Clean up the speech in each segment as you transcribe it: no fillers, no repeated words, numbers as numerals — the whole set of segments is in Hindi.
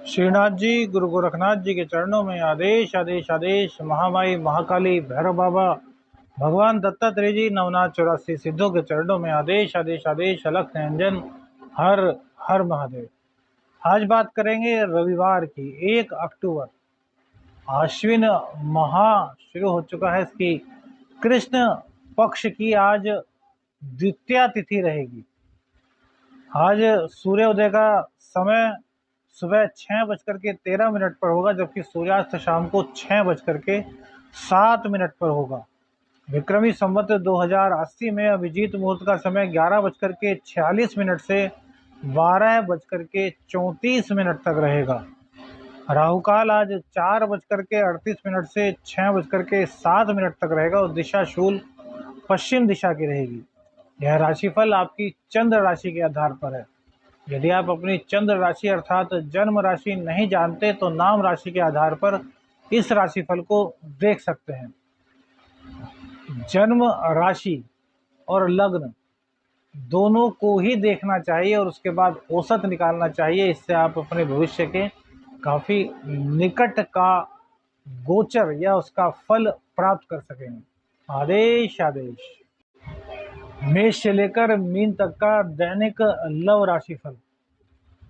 श्रीनाथ जी, गुरु गोरखनाथ जी के चरणों में आदेश आदेश आदेश। महामाई महाकाली भैरव बाबा, भगवान दत्तात्रेय जी, नवनाथ 84 सिद्धों के चरणों में आदेश आदेश आदेश। अलख निरंजन, हर हर महादेव। आज बात करेंगे रविवार की, 1 अक्टूबर। आश्विन महा शुरू हो चुका है। इसकी कृष्ण पक्ष की आज द्वितीया तिथि रहेगी। आज सूर्योदय का समय सुबह 6:13 पर होगा, जबकि सूर्यास्त शाम को 6:07 पर होगा। विक्रमी संवत 2080 में अभिजीत मुहूर्त का समय 11:46 से 12:34 तक रहेगा। राहु काल आज 4:38 से 6:07 तक रहेगा और दिशा शूल पश्चिम दिशा की रहेगी। यह राशिफल आपकी चंद्र राशि के आधार पर है। यदि आप अपनी चंद्र राशि अर्थात जन्म राशि नहीं जानते तो नाम राशि के आधार पर इस राशिफल को देख सकते हैं। जन्म राशि और लग्न दोनों को ही देखना चाहिए और उसके बाद औसत निकालना चाहिए। इससे आप अपने भविष्य के काफी निकट का गोचर या उसका फल प्राप्त कर सकेंगे। आदेश आदेश। मेष से लेकर मीन तक का दैनिक लव राशिफल।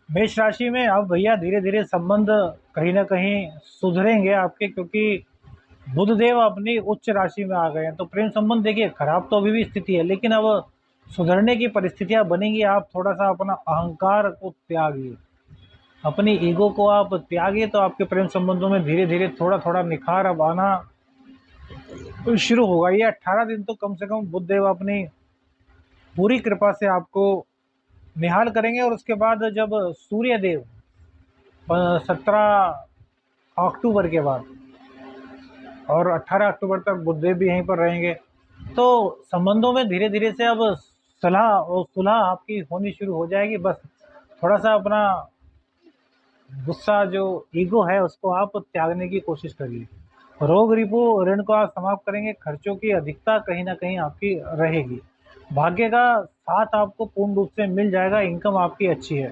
मेष राशि में अब भैया धीरे धीरे संबंध कहीं ना कहीं सुधरेंगे आपके, क्योंकि बुधदेव अपनी उच्च राशि में आ गए हैं। तो प्रेम संबंध देखिए खराब तो अभी भी स्थिति है, लेकिन अब सुधरने की परिस्थितियां बनेंगी। आप थोड़ा सा अपना अहंकार को त्यागिए, अपनी ईगो को आप त्यागिए, तो आपके प्रेम संबंधों में धीरे धीरे थोड़ा थोड़ा निखार अब आना शुरू होगा। ये 18 दिन तो कम से कम बुधदेव अपनी पूरी कृपा से आपको निहाल करेंगे। और उसके बाद जब सूर्य देव 17 अक्टूबर के बाद और 18 अक्टूबर तक बुधदेव भी यहीं पर रहेंगे, तो संबंधों में धीरे धीरे से अब सलाह और सुलह आपकी होनी शुरू हो जाएगी। बस थोड़ा सा अपना गुस्सा जो ईगो है उसको आप त्यागने की कोशिश करिए। रोग रिपू ऋण को आप समाप्त करेंगे। खर्चों की अधिकता कहीं ना कहीं आपकी रहेगी। भाग्य का साथ आपको पूर्ण रूप से मिल जाएगा। इनकम आपकी अच्छी है।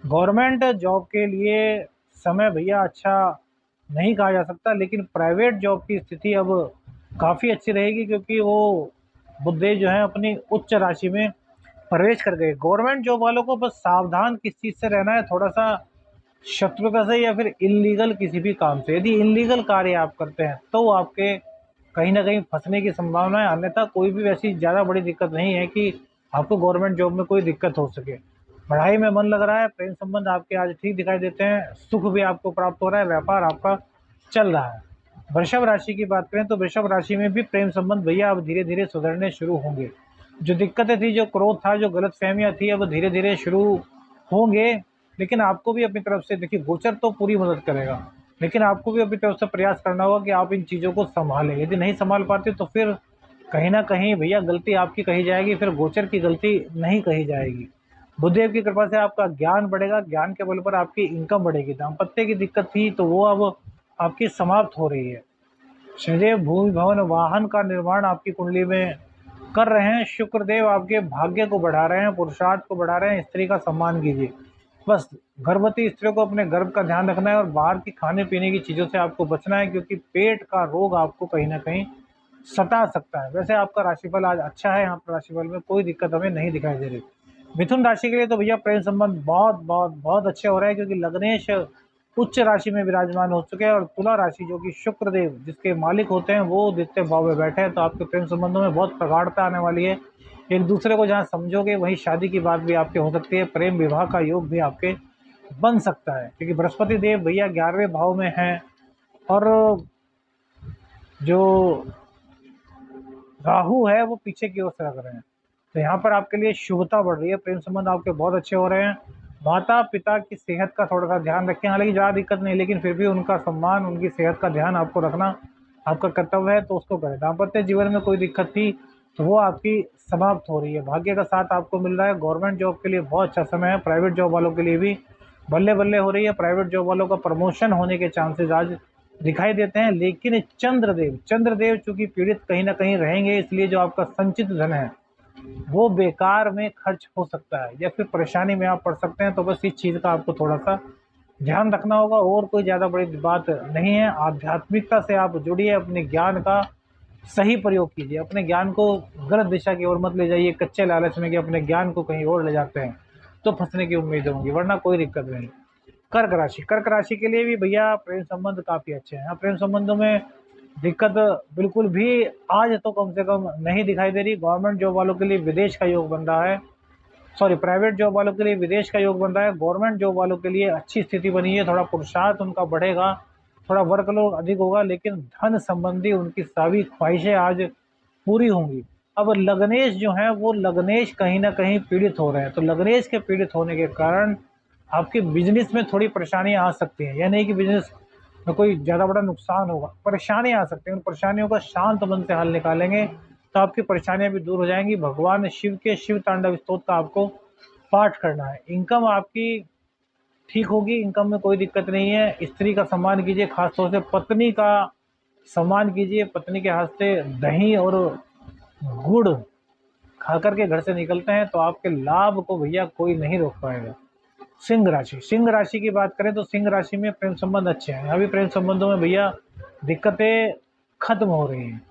गवर्नमेंट जॉब के लिए समय भैया अच्छा नहीं कहा जा सकता, लेकिन प्राइवेट जॉब की स्थिति अब काफ़ी अच्छी रहेगी, क्योंकि वो बुधदेव जो है अपनी उच्च राशि में प्रवेश कर गए। गवर्नमेंट जॉब वालों को बस सावधान किस चीज़ से रहना है, थोड़ा सा शत्रुता से या फिर इलीगल किसी भी काम से। यदि इलीगल कार्य आप करते हैं तो वो आपके कहीं ना कहीं फंसने की संभावना है। अन्यथा कोई भी वैसी ज़्यादा बड़ी दिक्कत नहीं है कि आपको गवर्नमेंट जॉब में कोई दिक्कत हो सके। पढ़ाई में मन लग रहा है। प्रेम संबंध आपके आज ठीक दिखाई देते हैं। सुख भी आपको प्राप्त हो रहा है। व्यापार आपका चल रहा है। वृषभ राशि की बात करें तो वृषभ राशि में भी प्रेम संबंध भैया अब धीरे धीरे सुधरने शुरू होंगे। जो दिक्कतें थी, जो क्रोध था, जो गलत फहमियाँ थी, अब धीरे धीरे शुरू होंगे। लेकिन आपको भी अपनी तरफ से देखिए, गोचर तो पूरी मदद करेगा, लेकिन आपको भी अपनी तरफ से प्रयास करना होगा कि आप इन चीज़ों को संभालें। यदि नहीं संभाल पाते तो फिर कहीं ना कहीं भैया गलती आपकी कही जाएगी, फिर गोचर की गलती नहीं कही जाएगी। बुधदेव की कृपा से आपका ज्ञान बढ़ेगा। ज्ञान के बल पर आपकी इनकम बढ़ेगी। दाम्पत्य की दिक्कत थी तो वो अब आपकी समाप्त हो रही है। शनिदेव भूमि भवन वाहन का निर्माण आपकी कुंडली में कर रहे हैं। शुक्रदेव आपके भाग्य को बढ़ा रहे हैं, पुरुषार्थ को बढ़ा रहे हैं। स्त्री का सम्मान कीजिए। बस गर्भवती स्त्रियों को अपने गर्भ का ध्यान रखना है और बाहर की खाने पीने की चीज़ों से आपको बचना है, क्योंकि पेट का रोग आपको कहीं ना कहीं सता सकता है। वैसे आपका राशिफल आज अच्छा है। यहाँ पर राशिफल में कोई दिक्कत हमें नहीं दिखाई दे रही। मिथुन राशि के लिए तो भैया प्रेम संबंध बहुत बहुत बहुत अच्छे हो रहे हैं, क्योंकि लग्नेश उच्च राशि में विराजमान हो चुके हैं और तुला राशि जो कि शुक्रदेव जिसके मालिक होते हैं वो द्वितीय भाव में बैठे हैं। तो आपके प्रेम संबंधों में बहुत प्रगाढ़ता आने वाली है। एक दूसरे को जहाँ समझोगे वहीं शादी की बात भी आपके हो सकती है। प्रेम विवाह का योग भी आपके बन सकता है, क्योंकि बृहस्पति देव भैया 11वें भाव में हैं और जो राहु है वो पीछे की ओर सरक रहे हैं। तो यहाँ पर आपके लिए शुभता बढ़ रही है। प्रेम संबंध आपके बहुत अच्छे हो रहे हैं। माता पिता की सेहत का थोड़ा सा ध्यान रखें। हालांकि ज़्यादा दिक्कत नहीं, लेकिन फिर भी उनका सम्मान, उनकी सेहत का ध्यान आपको रखना आपका कर्तव्य है, तो उसको करें। दाम्पत्य जीवन में कोई दिक्कत थी तो वो आपकी समाप्त हो रही है। भाग्य का साथ आपको मिल रहा है। गवर्नमेंट जॉब के लिए बहुत अच्छा समय है। प्राइवेट जॉब वालों के लिए भी बल्ले बल्ले हो रही है। प्राइवेट जॉब वालों का प्रमोशन होने के चांसेस आज दिखाई देते हैं। लेकिन चंद्रदेव चूंकि पीड़ित कहीं ना कहीं रहेंगे, इसलिए जो आपका संचित धन है वो बेकार में खर्च हो सकता है या फिर परेशानी में आप पड़ सकते हैं। तो बस इस चीज़ का आपको थोड़ा सा ध्यान रखना होगा, और कोई ज़्यादा बड़ी बात नहीं है। आध्यात्मिकता से आप जुड़िए, अपने ज्ञान का सही प्रयोग कीजिए, अपने ज्ञान को गलत दिशा की ओर मत ले जाइए, कच्चे लालच में कि अपने ज्ञान को कहीं और ले जाते हैं तो फंसने की उम्मीद होंगी, वरना कोई दिक्कत नहीं। कर्क राशि, कर्क राशि के लिए भी भैया प्रेम संबंध काफी अच्छे हैं। प्रेम संबंधों में दिक्कत बिल्कुल भी आज तो कम से कम नहीं दिखाई दे रही। गवर्नमेंट जॉब वालों के लिए विदेश का योग बन रहा है, सॉरी प्राइवेट जॉब वालों के लिए विदेश का योग बन रहा है। गवर्नमेंट जॉब वालों के लिए अच्छी स्थिति बनी है, थोड़ा पुरुषार्थ उनका बढ़ेगा, थोड़ा वर्कलोड अधिक होगा, लेकिन धन संबंधी उनकी सभी ख्वाहिशें आज पूरी होंगी। अब लग्नेश जो है वो लग्नेश कहीं ना कहीं पीड़ित हो रहे हैं, तो लग्नेश के पीड़ित होने के कारण आपके बिजनेस में थोड़ी परेशानियां आ सकती हैं। यह नहीं कि बिजनेस में कोई ज़्यादा बड़ा नुकसान होगा, परेशानी आ सकती है। उन परेशानियों का शांत मन से हल निकालेंगे तो आपकी परेशानियां भी दूर हो जाएंगी। भगवान शिव के शिव तांडव स्तोत्र का आपको पाठ करना है। इनकम आपकी ठीक होगी, इनकम में कोई दिक्कत नहीं है। स्त्री का सम्मान कीजिए, खासतौर से पत्नी का सम्मान कीजिए। पत्नी के हाथ से दही और गुड़ खा करके घर से निकलते हैं तो आपके लाभ को भैया कोई नहीं रोक पाएगा। सिंह राशि, सिंह राशि की बात करें तो सिंह राशि में प्रेम संबंध अच्छे हैं। अभी प्रेम संबंधों में भैया दिक्कतें खत्म हो रही हैं।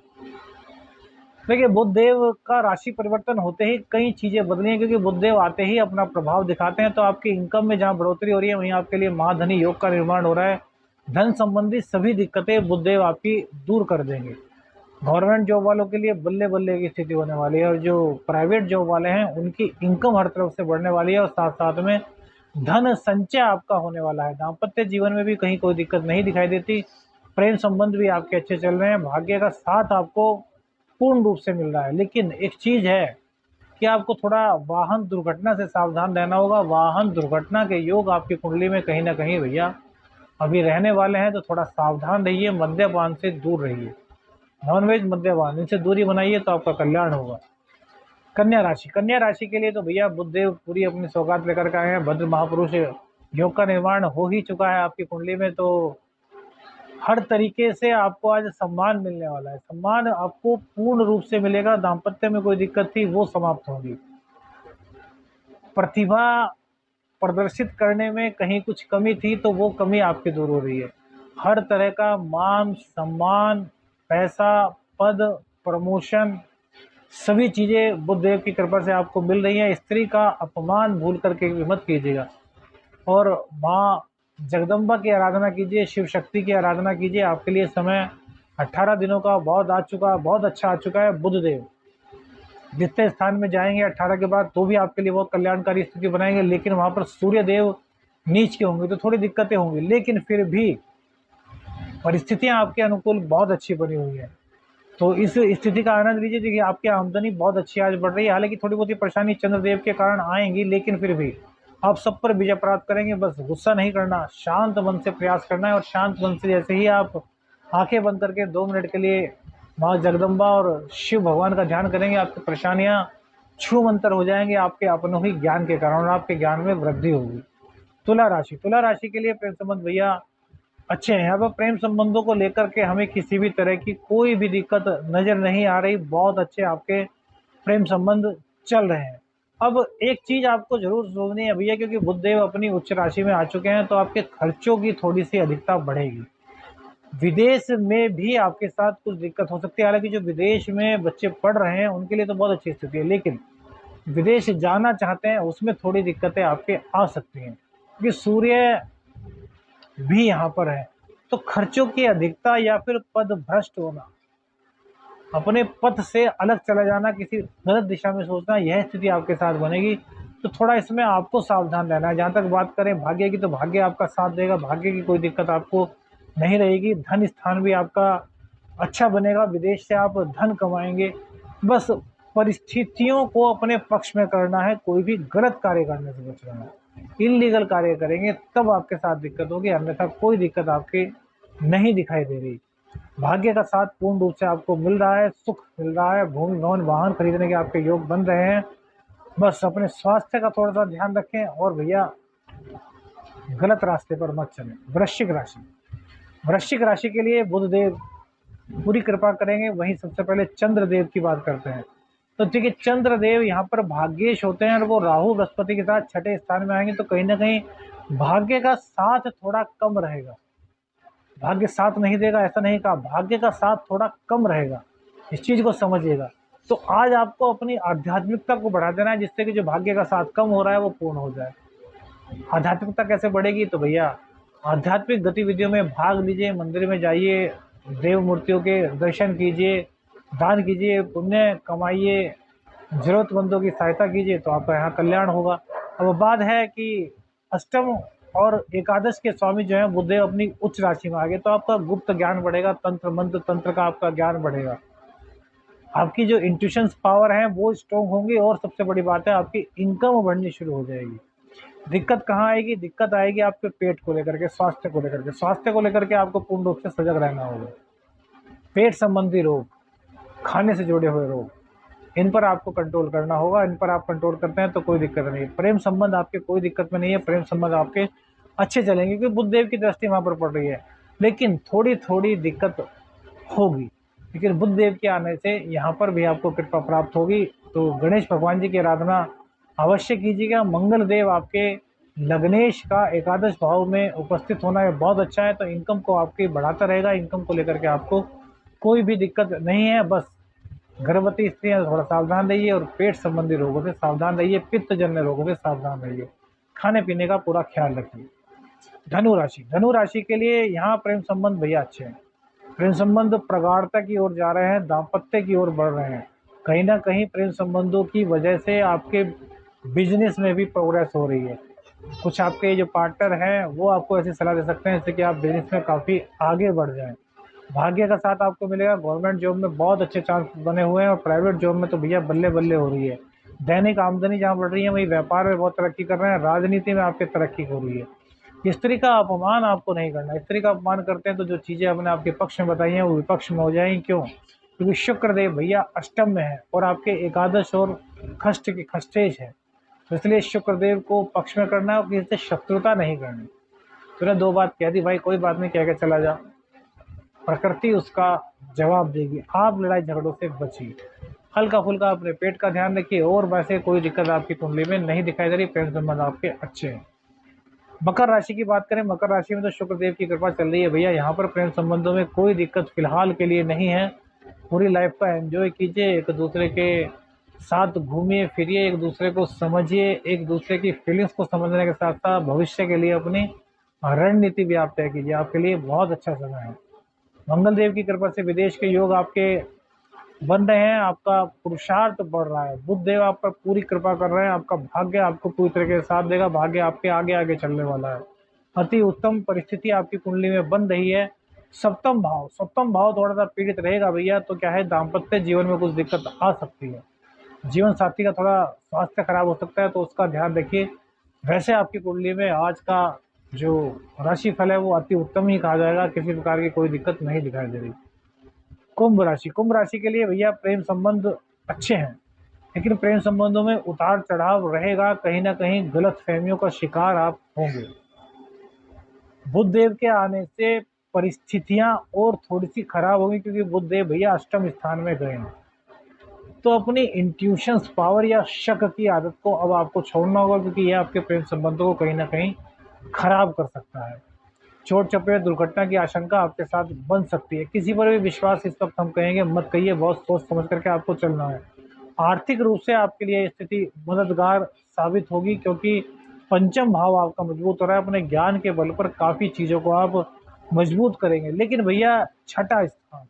देखिए बुध देव का राशि परिवर्तन होते ही कई चीजें बदली हैं, क्योंकि बुध देव आते ही अपना प्रभाव दिखाते हैं। तो आपकी इनकम में जहां बढ़ोतरी हो रही है वहीं आपके लिए महाधनी योग का निर्माण हो रहा है। धन संबंधी सभी दिक्कतें बुध देव आपकी दूर कर देंगे। गवर्नमेंट जॉब वालों के लिए बल्ले बल्ले की स्थिति होने वाली है, और जो प्राइवेट जॉब वाले हैं उनकी इनकम हर तरफ से बढ़ने वाली है, और साथ साथ में धन संचय आपका होने वाला है। दाम्पत्य जीवन में भी कहीं कोई दिक्कत नहीं दिखाई देती। प्रेम संबंध भी आपके अच्छे चल रहे हैं। भाग्य का साथ आपको पूर्ण रूप से मिल रहा है। लेकिन एक चीज है कि आपको थोड़ा वाहन दुर्घटना से सावधान रहना होगा। वाहन दुर्घटना के योग आपकी कुंडली में कहीं ना कहीं भैया अभी रहने वाले हैं, तो थोड़ा सावधान रहिए। मद्यपान से दूर रहिए, नॉनवेज मद्यपान इनसे दूरी बनाइए तो आपका कल्याण होगा। कन्या राशि, कन्या राशि के लिए तो भैया बुधदेव पूरी अपनी सौगात लेकर के आए हैं। भद्र महापुरुष योग का निर्माण हो ही चुका है आपकी कुंडली में, तो हर तरीके से आपको आज सम्मान मिलने वाला है। सम्मान आपको पूर्ण रूप से मिलेगा। दाम्पत्य में कोई दिक्कत थी वो समाप्त होगी। प्रतिभा प्रदर्शित करने में कहीं कुछ कमी थी तो वो कमी आपकी दूर हो रही है। हर तरह का मान सम्मान, पैसा, पद, प्रमोशन, सभी चीजें बुध देव की कृपा से आपको मिल रही है। स्त्री का अपमान भूल करके भी मत कीजिएगा, और माँ जगदम्बा की आराधना कीजिए, शिव शक्ति की आराधना कीजिए। आपके लिए समय 18 दिनों का बहुत आ चुका, बहुत अच्छा आ चुका है। बुध देव जितने स्थान में जाएंगे 18 के बाद तो भी आपके लिए बहुत कल्याणकारी स्थिति बनाएंगे, लेकिन वहां पर सूर्य देव नीच के होंगे तो थोड़ी दिक्कतें होंगी, लेकिन फिर भी परिस्थितियां आपके अनुकूल बहुत अच्छी बनी हुई है। तो इस स्थिति का आनंद लीजिए। देखिए आपकी आमदनी बहुत अच्छी आज बढ़ रही है। हालांकि थोड़ी बहुत परेशानी चंद्रदेव के कारण आएंगी, लेकिन फिर भी आप सब पर विजय प्राप्त करेंगे। बस गुस्सा नहीं करना, शांत मन से प्रयास करना है, और शांत मन से जैसे ही आप आंखें बंद करके 2 मिनट के लिए माँ जगदम्बा और शिव भगवान का ध्यान करेंगे, आपकी परेशानियां छू मंतर हो जाएंगे आपके अपनों ही ज्ञान के कारण, और आपके ज्ञान में वृद्धि होगी। तुला राशि, तुला राशि के लिए प्रेम संबंध भैया अच्छे हैं। अब प्रेम संबंधों को लेकर के हमें किसी भी तरह की कोई भी दिक्कत नजर नहीं आ रही। बहुत अच्छे आपके प्रेम संबंध चल रहे हैं। अब एक चीज आपको जरूर सोचनी है भैया, क्योंकि बुध देव अपनी उच्च राशि में आ चुके हैं तो आपके खर्चों की थोड़ी सी अधिकता बढ़ेगी। विदेश में भी आपके साथ कुछ दिक्कत हो सकती है। हालांकि जो विदेश में बच्चे पढ़ रहे हैं उनके लिए तो बहुत अच्छी स्थिति है, लेकिन विदेश जाना चाहते हैं उसमें थोड़ी दिक्कतें आपके आ सकती हैं, क्योंकि सूर्य भी यहाँ पर है। तो खर्चों की अधिकता या फिर पद भ्रष्ट होना, अपने पथ से अलग चला जाना, किसी गलत दिशा में सोचना, यह स्थिति आपके साथ बनेगी। तो थोड़ा इसमें आपको सावधान रहना है। जहाँ तक बात करें भाग्य की, तो भाग्य आपका साथ देगा। भाग्य की कोई दिक्कत आपको नहीं रहेगी। धन स्थान भी आपका अच्छा बनेगा, विदेश से आप धन कमाएंगे। बस परिस्थितियों को अपने पक्ष में करना है, कोई भी गलत कार्य करने से बच रहना है। इनलीगल कार्य करेंगे तब आपके साथ दिक्कत होगी, अन्यथा कोई दिक्कत आपकी नहीं दिखाई दे रही। भाग्य का साथ पूर्ण रूप से आपको मिल रहा है, सुख मिल रहा है, भूमि भवन वाहन खरीदने के आपके योग बन रहे हैं। बस अपने स्वास्थ्य का थोड़ा सा ध्यान रखें, और भैया गलत रास्ते पर मत चलें। वृश्चिक राशि, वृश्चिक राशि के लिए बुध देव पूरी कृपा करेंगे। वहीं सबसे पहले चंद्र देव की बात करते हैं। तो देखिए चंद्रदेव यहाँ पर भाग्येश होते हैं और वो राहु बृहस्पति के साथ छठे स्थान में आएंगे, तो कहीं ना कहीं भाग्य का साथ थोड़ा कम रहेगा। भाग्य साथ नहीं देगा ऐसा नहीं कहा, भाग्य का साथ थोड़ा कम रहेगा, इस चीज को समझिएगा। तो आज आपको अपनी आध्यात्मिकता को बढ़ा देना है, जिससे कि जो भाग्य का साथ कम हो रहा है वो पूर्ण हो जाए। आध्यात्मिकता कैसे बढ़ेगी? तो भैया आध्यात्मिक गतिविधियों में भाग लीजिए, मंदिर में जाइए, देव मूर्तियों के दर्शन कीजिए, दान कीजिए, पुण्य कमाइए, जरूरतमंदों की सहायता कीजिए, तो आपका यहाँ कल्याण होगा। अब बात है कि अष्टम और एकादश के स्वामी जो है बुधदेव अपनी उच्च राशि में आ गए, तो आपका गुप्त ज्ञान बढ़ेगा, तंत्र मंत्र तंत्र का आपका ज्ञान बढ़ेगा, आपकी जो इंट्यूशंस पावर है वो स्ट्रॉन्ग होंगी, और सबसे बड़ी बात है आपकी इनकम बढ़नी शुरू हो जाएगी। दिक्कत कहाँ आएगी? दिक्कत आएगी आपके पेट को लेकर के, स्वास्थ्य को लेकर के। स्वास्थ्य को लेकर के आपको पूर्ण रूप से सजग रहना होगा। पेट संबंधी रोग, खाने से जुड़े हुए रोग, इन पर आपको कंट्रोल करना होगा। इन पर आप कंट्रोल करते हैं तो कोई दिक्कत नहीं है। प्रेम संबंध आपके कोई दिक्कत में नहीं है, प्रेम संबंध आपके अच्छे चलेंगे, क्योंकि बुधदेव की दृष्टि वहां पर पड़ रही है। लेकिन थोड़ी थोड़ी दिक्कत होगी, लेकिन बुधदेव के आने से यहाँ पर भी आपको कृपा प्राप्त होगी। तो गणेश भगवान जी की आराधना अवश्य कीजिएगा। मंगल देव आपके लग्नेश का एकादश भाव में उपस्थित होना है बहुत अच्छा है, तो इनकम को आपकी बढ़ाता रहेगा। इनकम को लेकर के आपको कोई भी दिक्कत नहीं है। बस गर्भवती स्त्रियां थोड़ा सावधान रहिए, और पेट संबंधी रोगों से सावधान रहिए, पित्त जन्य रोगों से सावधान रहिए, खाने पीने का पूरा ख्याल रखिए। धनु राशि, धनु राशि के लिए यहाँ प्रेम संबंध भैया अच्छे हैं। प्रेम संबंध प्रगाढ़ता की ओर जा रहे हैं, दाम्पत्य की ओर बढ़ रहे हैं। कहीं ना कहीं प्रेम संबंधों की वजह से आपके बिजनेस में भी प्रोग्रेस हो रही है। कुछ आपके जो पार्टनर हैं वो आपको ऐसी सलाह दे सकते हैं जिससे कि आप बिजनेस में काफ़ी आगे बढ़ जाएं। भाग्य का साथ आपको मिलेगा। गवर्नमेंट जॉब में बहुत अच्छे चांस बने हुए हैं, और प्राइवेट जॉब में तो भैया बल्ले बल्ले हो रही है। दैनिक आमदनी जहाँ बढ़ रही है, वही व्यापार में बहुत तरक्की कर रहे हैं, राजनीति में आपकी तरक्की हो रही है। स्त्री का अपमान आपको नहीं करना। स्त्री का अपमान करते हैं तो जो चीज़ें आपने आपके पक्ष में बताई हैं वो विपक्ष में हो जाएंगी। क्यों? क्योंकि शुक्र देव भैया अष्टम में है, और आपके एकादश और खष्ट की खष्टेज है, तो इसलिए शुक्रदेव को पक्ष में करना है और किसी से शत्रुता नहीं करनी। तूने दो बात कह दी भाई, कोई बात नहीं, कह के चला जा, प्रकृति उसका जवाब देगी। आप लड़ाई झगड़ों से बचिए, हल्का फुल्का अपने पेट का ध्यान रखिए, और वैसे कोई दिक्कत आपकी कुंडली में नहीं दिखाई दे रही। प्रेम संबंध आपके अच्छे हैं। मकर राशि की बात करें, मकर राशि में तो शुक्रदेव की कृपा चल रही है भैया। यहाँ पर प्रेम संबंधों में कोई दिक्कत फिलहाल के लिए नहीं है। पूरी लाइफ का एंजॉय कीजिए, एक दूसरे के साथ घूमिए फिरिए, एक दूसरे को समझिए, एक दूसरे की फीलिंग्स को समझने के साथ साथ भविष्य के लिए अपनी रणनीति भी आप तय कीजिए। आपके लिए बहुत अच्छा समय है। मंगल देव की कृपा से विदेश के योग आपके बन रहे हैं, आपका पुरुषार्थ बढ़ रहा है, बुध देव आप पर पूरी कृपा कर रहे हैं, आपका भाग्य आपको पूरी तरीके से साथ देगा, भाग्य आपके आगे आगे चलने वाला है। अति उत्तम परिस्थिति आपकी कुंडली में बन रही है। सप्तम भाव, सप्तम भाव थोड़ा सा पीड़ित रहेगा भैया, तो क्या है, दाम्पत्य जीवन में कुछ दिक्कत आ सकती है, जीवन साथी का थोड़ा स्वास्थ्य खराब हो सकता है, तो उसका ध्यान रखिए। वैसे आपकी कुंडली में आज का जो राशि फल है वो अति उत्तम ही कहा जाएगा, किसी प्रकार की कोई दिक्कत नहीं दिखाई दे रही। कुंभ राशि, कुंभ राशि के लिए भैया प्रेम संबंध अच्छे हैं, लेकिन प्रेम संबंधों में उतार चढ़ाव रहेगा, कहीं ना कहीं गलत फहमियों का शिकार आप होंगे। बुध देव के आने से परिस्थितियां और थोड़ी सी खराब होंगी, क्योंकि बुध देव भैया अष्टम स्थान में गए हैं। तो अपनी इंट्यूशंस पावर या शक की आदत को अब आपको छोड़ना होगा, क्योंकि यह आपके प्रेम संबंधों को कहीं ना कहीं खराब कर सकता है। चोट चपेट दुर्घटना की आशंका आपके साथ बन सकती है। किसी पर भी विश्वास इस वक्त हम कहेंगे मत कहिए, बहुत सोच समझ करके आपको चलना है। आर्थिक रूप से आपके लिए स्थिति मददगार साबित होगी, क्योंकि पंचम भाव आपका मजबूत हो रहा है। अपने ज्ञान के बल पर काफ़ी चीज़ों को आप मजबूत करेंगे। लेकिन भैया छठा स्थान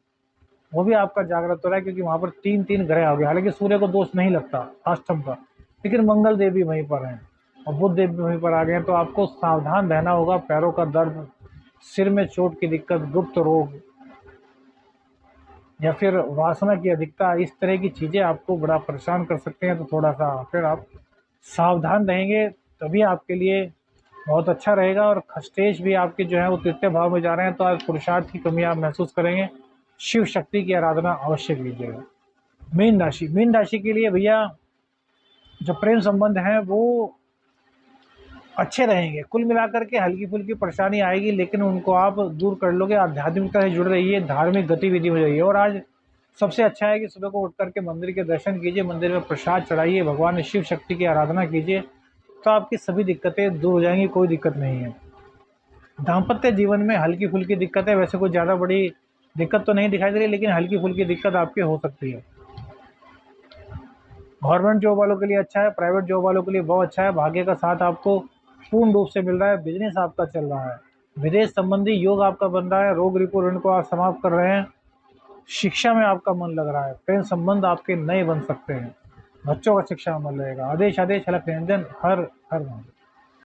वो भी आपका जागृत हो रहा है, क्योंकि वहां पर तीन तीन ग्रह आ गए। हालांकि सूर्य को दोष नहीं लगता अष्टम का, लेकिन मंगल देव भी वहीं पर हैं और बुध देव भी वहीं पर आ गए हैं, तो आपको सावधान रहना होगा। पैरों का दर्द, सिर में चोट की दिक्कत, गुप्त रोग या फिर वासना की अधिकता, इस तरह की चीजें आपको बड़ा परेशान कर सकते हैं। तो थोड़ा सा फिर आप सावधान रहेंगे, तभी आपके लिए बहुत अच्छा रहेगा। और खस्टेश भी आपके जो है वो तृतीय भाव में जा रहे हैं, तो आज पुरुषार्थ की कमी आप महसूस करेंगे। शिव शक्ति की आराधना अवश्य कीजिएगा। मीन राशि, मीन राशि के लिए भैया जो प्रेम संबंध हैं वो अच्छे रहेंगे। कुल मिलाकर के हल्की फुल्की परेशानी आएगी, लेकिन उनको आप दूर कर लोगे। आध्यात्मिकता से जुड़ रहिए, धार्मिक गतिविधि हो जाइए। और आज सबसे अच्छा है कि सुबह को उठ करके मंदिर के दर्शन कीजिए, मंदिर में प्रसाद चढ़ाइए, भगवान शिव शक्ति की आराधना कीजिए, तो आपकी सभी दिक्कतें दूर हो जाएंगी, कोई दिक्कत नहीं है। दाम्पत्य जीवन में हल्की फुल्की दिक्कत है, वैसे कोई ज़्यादा बड़ी दिक्कत तो नहीं दिखाई दे रही, लेकिन हल्की फुल्की दिक्कत आपकी हो सकती है। गवर्नमेंट जॉब वालों के लिए अच्छा है, प्राइवेट जॉब वालों के लिए बहुत अच्छा है, भाग्य का साथ आपको पूर्ण रूप से मिल रहा है, बिजनेस आपका चल रहा है, विदेश संबंधी योग आपका बन रहा है, रोग रिपो ऋण को आप समाप्त कर रहे हैं, शिक्षा में आपका मन लग रहा है, प्रेम संबंध आपके नए बन सकते हैं, बच्चों का शिक्षा में मन लगेगा। आदेश आदेश हलक निरंजन, हर हर महादेव।